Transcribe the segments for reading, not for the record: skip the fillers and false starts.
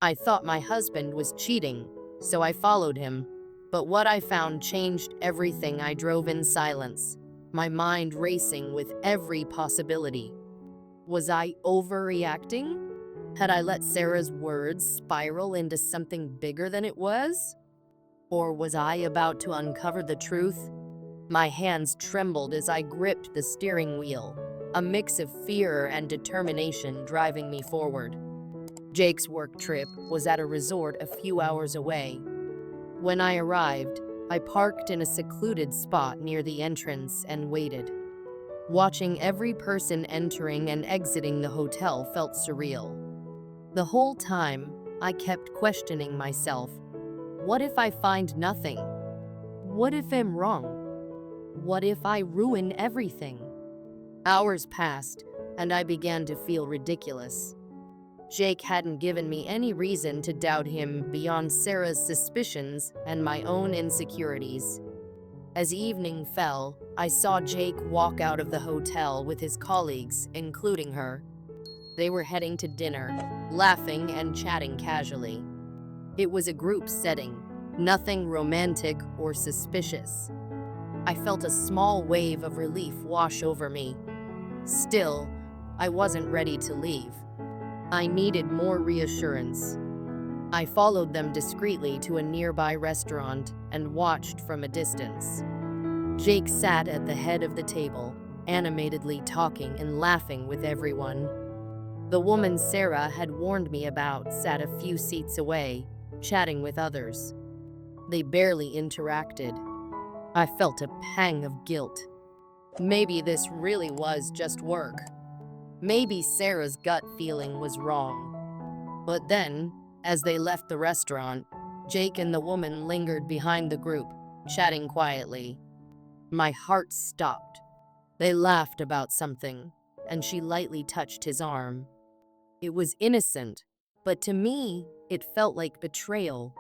I thought my husband was cheating, so I followed him. But what I found changed everything. I drove in silence, my mind racing with every possibility. Was I overreacting? Had I let Sarah's words spiral into something bigger than it was? Or was I about to uncover the truth? My hands trembled as I gripped the steering wheel, a mix of fear and determination driving me forward. Jake's work trip was at a resort a few hours away. When I arrived, I parked in a secluded spot near the entrance and waited. Watching every person entering and exiting the hotel felt surreal. The whole time, I kept questioning myself. What if I find nothing? What if I'm wrong? What if I ruin everything? Hours passed, and I began to feel ridiculous. Jake hadn't given me any reason to doubt him beyond Sarah's suspicions and my own insecurities. As evening fell, I saw Jake walk out of the hotel with his colleagues, including her. They were heading to dinner, laughing and chatting casually. It was a group setting, nothing romantic or suspicious. I felt a small wave of relief wash over me. Still, I wasn't ready to leave. I needed more reassurance. I followed them discreetly to a nearby restaurant and watched from a distance. Jake sat at the head of the table, animatedly talking and laughing with everyone. The woman Sarah had warned me about sat a few seats away, chatting with others. They barely interacted. I felt a pang of guilt. Maybe this really was just work. Maybe Sarah's gut feeling was wrong. But then, as they left the restaurant, Jake and the woman lingered behind the group, chatting quietly. My heart stopped. They laughed about something, and she lightly touched his arm. It was innocent, but to me, it felt like betrayal.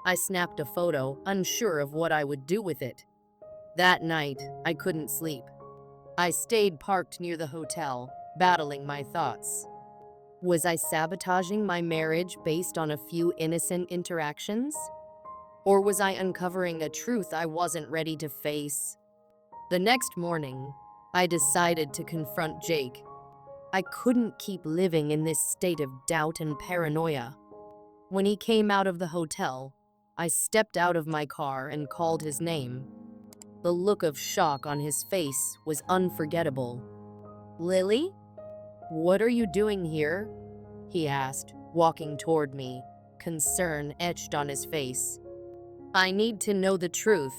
I snapped a photo, unsure of what I would do with it. That night, I couldn't sleep. I stayed parked near the hotel, battling my thoughts. Was I sabotaging my marriage based on a few innocent interactions? Or was I uncovering a truth I wasn't ready to face? The next morning, I decided to confront Jake. I couldn't keep living in this state of doubt and paranoia. When he came out of the hotel, I stepped out of my car and called his name. The look of shock on his face was unforgettable. "Lily? What are you doing here?" he asked, walking toward me, concern etched on his face. "I need to know the truth,"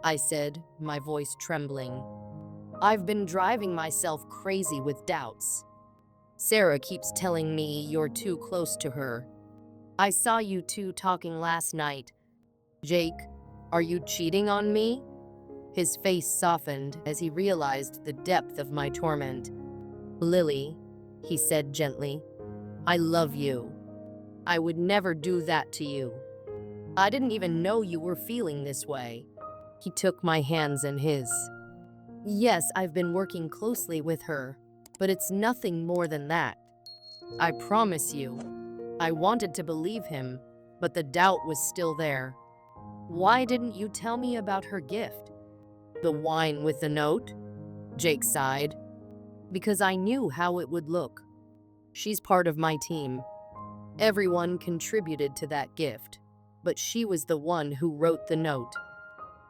I said, my voice trembling. "I've been driving myself crazy with doubts. Sarah keeps telling me you're too close to her. I saw you two talking last night. Jake, are you cheating on me?" His face softened as he realized the depth of my torment. "Lily," he said gently, "I love you. I would never do that to you. I didn't even know you were feeling this way." He took my hands in his. "Yes, I've been working closely with her, but it's nothing more than that. I promise you." I wanted to believe him, but the doubt was still there. "Why didn't you tell me about her gift?" "The wine with the note?" Jake sighed. "Because I knew how it would look. She's part of my team. Everyone contributed to that gift, but she was the one who wrote the note.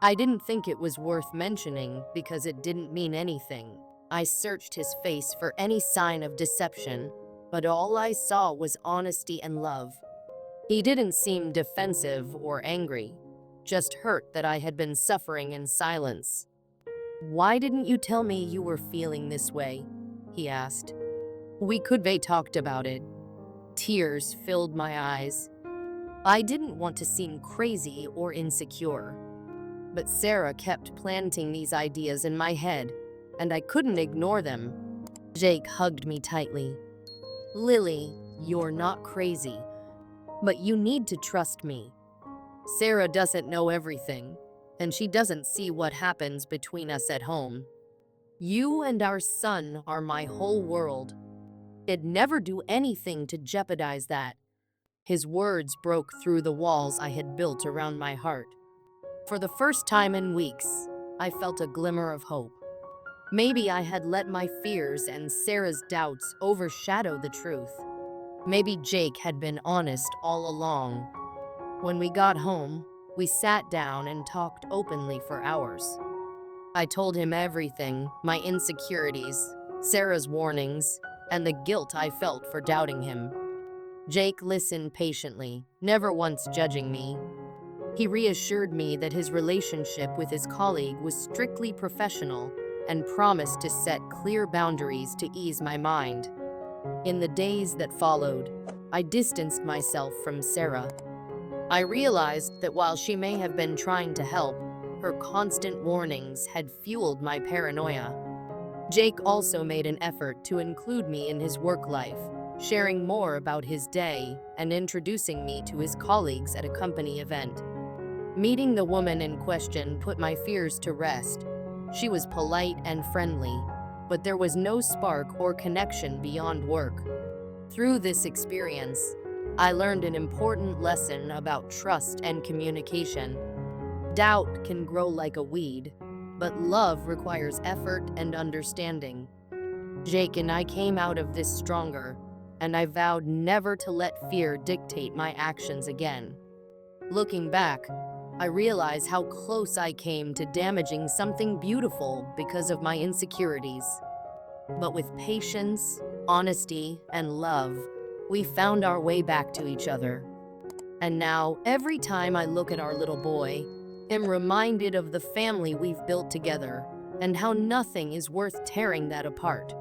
I didn't think it was worth mentioning because it didn't mean anything." I searched his face for any sign of deception, but all I saw was honesty and love. He didn't seem defensive or angry, just hurt that I had been suffering in silence. "Why didn't you tell me you were feeling this way?" he asked. We could have talked about it. Tears filled my eyes. I didn't want to seem crazy or insecure. But Sarah kept planting these ideas in my head, and I couldn't ignore them. Jake hugged me tightly. "Lily, you're not crazy, but you need to trust me. Sarah doesn't know everything, and she doesn't see what happens between us at home. You and our son are my whole world. I'd never do anything to jeopardize that." His words broke through the walls I had built around my heart. For the first time in weeks, I felt a glimmer of hope. Maybe I had let my fears and Sarah's doubts overshadow the truth. Maybe Jake had been honest all along. When we got home, we sat down and talked openly for hours. I told him everything, my insecurities, Sarah's warnings, and the guilt I felt for doubting him. Jake listened patiently, never once judging me. He reassured me that his relationship with his colleague was strictly professional and promised to set clear boundaries to ease my mind. In the days that followed, I distanced myself from Sarah. I realized that while she may have been trying to help, her constant warnings had fueled my paranoia. Jake also made an effort to include me in his work life, sharing more about his day and introducing me to his colleagues at a company event. Meeting the woman in question put my fears to rest. She was polite and friendly, but there was no spark or connection beyond work. Through this experience, I learned an important lesson about trust and communication. Doubt can grow like a weed, but love requires effort and understanding. Jake and I came out of this stronger, and I vowed never to let fear dictate my actions again. Looking back, I realize how close I came to damaging something beautiful because of my insecurities. But with patience, honesty, and love, we found our way back to each other. And now, every time I look at our little boy, I'm reminded of the family we've built together and how nothing is worth tearing that apart.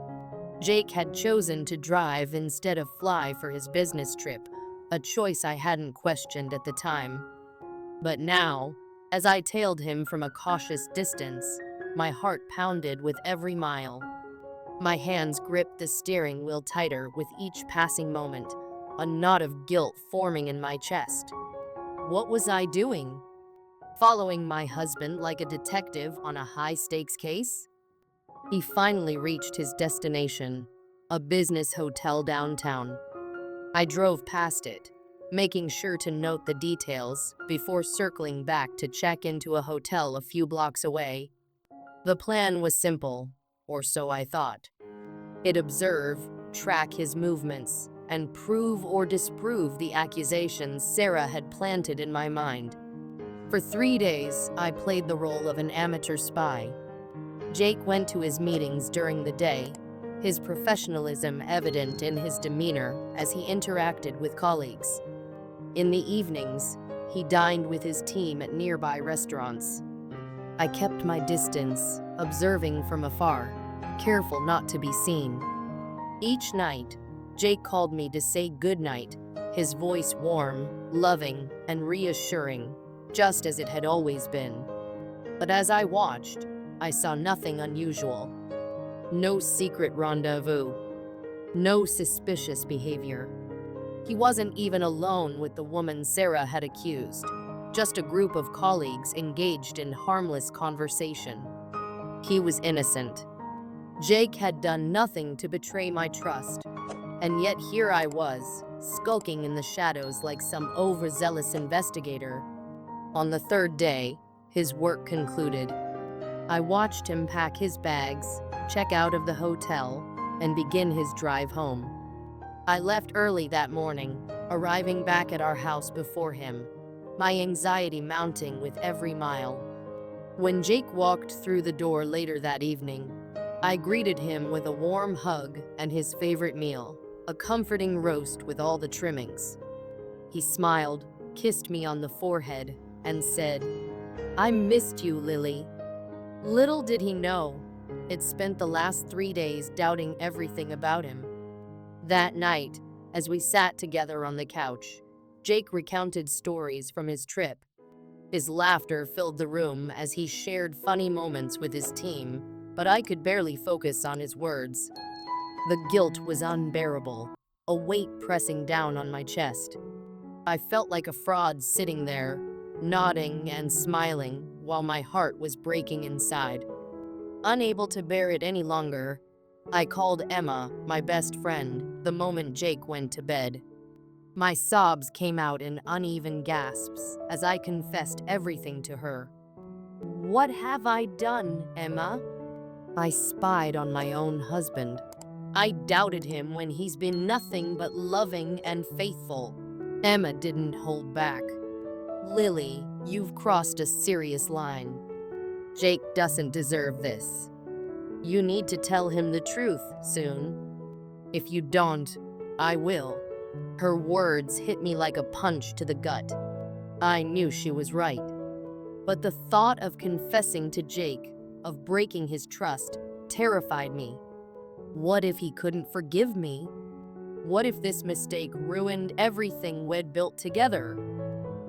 Jake had chosen to drive instead of fly for his business trip, a choice I hadn't questioned at the time. But now, as I tailed him from a cautious distance, my heart pounded with every mile. My hands gripped the steering wheel tighter with each passing moment, a knot of guilt forming in my chest. What was I doing? Following my husband like a detective on a high-stakes case? He finally reached his destination, a business hotel downtown. I drove past it, making sure to note the details before circling back to check into a hotel a few blocks away. The plan was simple, or so I thought. It'd observe, track his movements, and prove or disprove the accusations Sarah had planted in my mind. For 3 days, I played the role of an amateur spy. Jake went to his meetings during the day, his professionalism evident in his demeanor as he interacted with colleagues. In the evenings, he dined with his team at nearby restaurants. I kept my distance, observing from afar, careful not to be seen. Each night, Jake called me to say goodnight, his voice warm, loving, and reassuring, just as it had always been. But as I watched, I saw nothing unusual. No secret rendezvous. No suspicious behavior. He wasn't even alone with the woman Sarah had accused, just a group of colleagues engaged in harmless conversation. He was innocent. Jake had done nothing to betray my trust, and yet here I was, skulking in the shadows like some overzealous investigator. On the third day, his work concluded. I watched him pack his bags, check out of the hotel, and begin his drive home. I left early that morning, arriving back at our house before him, my anxiety mounting with every mile. When Jake walked through the door later that evening, I greeted him with a warm hug and his favorite meal, a comforting roast with all the trimmings. He smiled, kissed me on the forehead, and said, "I missed you, Lily." Little did he know, I'd spent the last 3 days doubting everything about him. That night, as we sat together on the couch, Jake recounted stories from his trip. His laughter filled the room as he shared funny moments with his team, but I could barely focus on his words. The guilt was unbearable, a weight pressing down on my chest. I felt like a fraud sitting there, nodding and smiling while my heart was breaking inside. Unable to bear it any longer, I called Emma, my best friend, the moment Jake went to bed. My sobs came out in uneven gasps as I confessed everything to her. What have I done, Emma? I spied on my own husband. I doubted him when he's been nothing but loving and faithful. Emma didn't hold back. Lily, you've crossed a serious line. Jake doesn't deserve this. You need to tell him the truth soon. If you don't, I will. Her words hit me like a punch to the gut. I knew she was right. But the thought of confessing to Jake, of breaking his trust, terrified me. What if he couldn't forgive me? What if this mistake ruined everything we'd built together?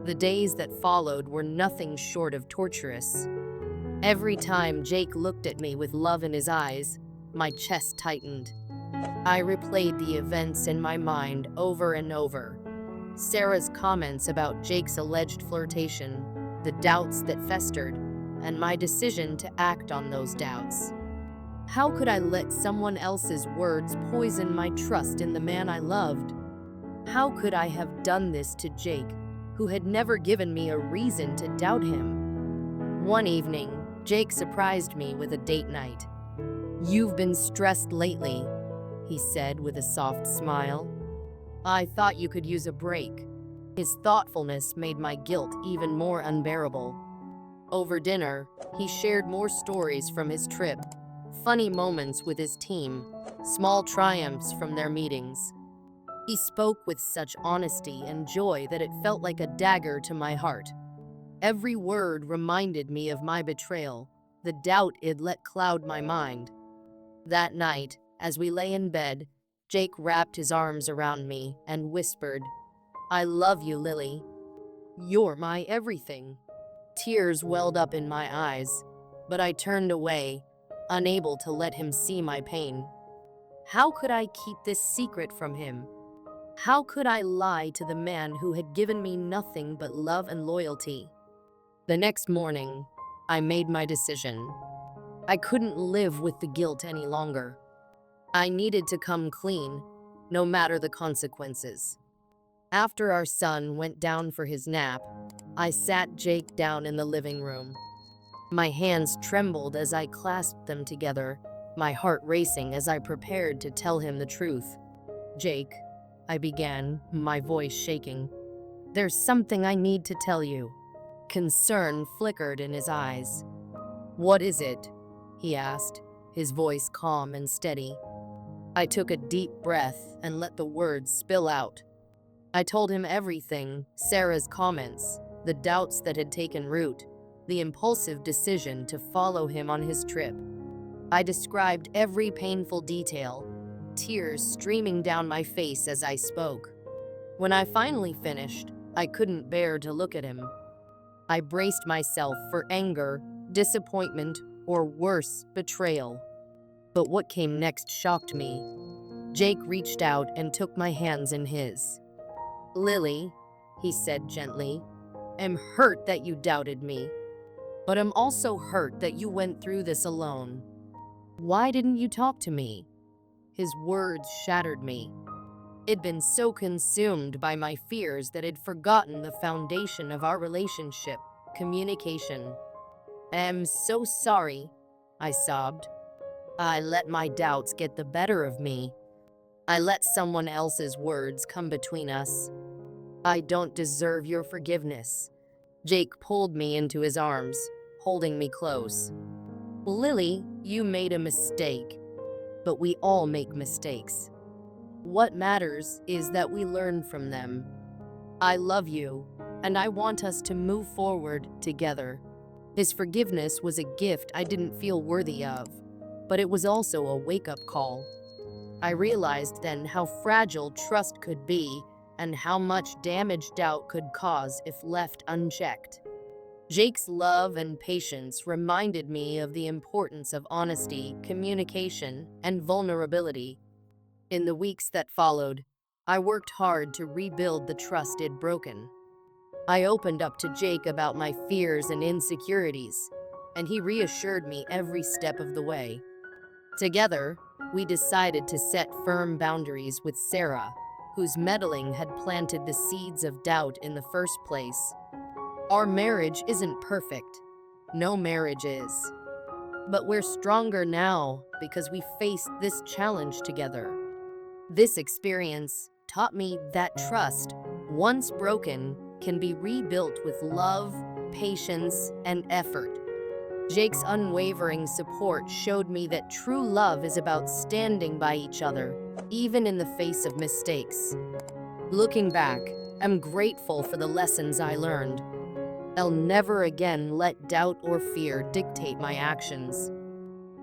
The days that followed were nothing short of torturous. Every time Jake looked at me with love in his eyes, my chest tightened. I replayed the events in my mind over and over. Sarah's comments about Jake's alleged flirtation, the doubts that festered, and my decision to act on those doubts. How could I let someone else's words poison my trust in the man I loved? How could I have done this to Jake, who had never given me a reason to doubt him? One evening, Jake surprised me with a date night. "You've been stressed lately," he said with a soft smile. "I thought you could use a break." His thoughtfulness made my guilt even more unbearable. Over dinner, he shared more stories from his trip, funny moments with his team, small triumphs from their meetings. He spoke with such honesty and joy that it felt like a dagger to my heart. Every word reminded me of my betrayal, the doubt it let cloud my mind. That night, as we lay in bed, Jake wrapped his arms around me and whispered, "I love you, Lily. You're my everything." Tears welled up in my eyes, but I turned away, unable to let him see my pain. How could I keep this secret from him? How could I lie to the man who had given me nothing but love and loyalty? The next morning, I made my decision. I couldn't live with the guilt any longer. I needed to come clean, no matter the consequences. After our son went down for his nap, I sat Jake down in the living room. My hands trembled as I clasped them together, my heart racing as I prepared to tell him the truth. "Jake," I began, my voice shaking, "there's something I need to tell you." Concern flickered in his eyes. "What is it?" he asked, his voice calm and steady. I took a deep breath and let the words spill out. I told him everything: Sarah's comments, the doubts that had taken root, the impulsive decision to follow him on his trip. I described every painful detail, tears streaming down my face as I spoke. When I finally finished, I couldn't bear to look at him. I braced myself for anger, disappointment, or worse, betrayal. But what came next shocked me. Jake reached out and took my hands in his. "Lily," he said gently, "I'm hurt that you doubted me, but I'm also hurt that you went through this alone. Why didn't you talk to me?" His words shattered me. I'd been so consumed by my fears that I'd forgotten the foundation of our relationship: communication. "I'm so sorry," I sobbed. "I let my doubts get the better of me. I let someone else's words come between us. I don't deserve your forgiveness." Jake pulled me into his arms, holding me close. "Lily, you made a mistake, but we all make mistakes. What matters is that we learn from them. I love you, and I want us to move forward together." His forgiveness was a gift I didn't feel worthy of, but it was also a wake-up call. I realized then how fragile trust could be and how much damage doubt could cause if left unchecked. Jake's love and patience reminded me of the importance of honesty, communication, and vulnerability. In the weeks that followed, I worked hard to rebuild the trust I'd broken. I opened up to Jake about my fears and insecurities, and he reassured me every step of the way. Together, we decided to set firm boundaries with Sarah, whose meddling had planted the seeds of doubt in the first place. Our marriage isn't perfect. No marriage is. But we're stronger now because we faced this challenge together. This experience taught me that trust, once broken, can be rebuilt with love, patience, and effort. Jake's unwavering support showed me that true love is about standing by each other, even in the face of mistakes. Looking back, I'm grateful for the lessons I learned. I'll never again let doubt or fear dictate my actions.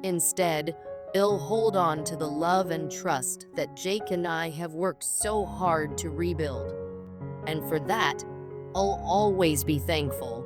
Instead, I'll hold on to the love and trust that Jake and I have worked so hard to rebuild. And for that, I'll always be thankful.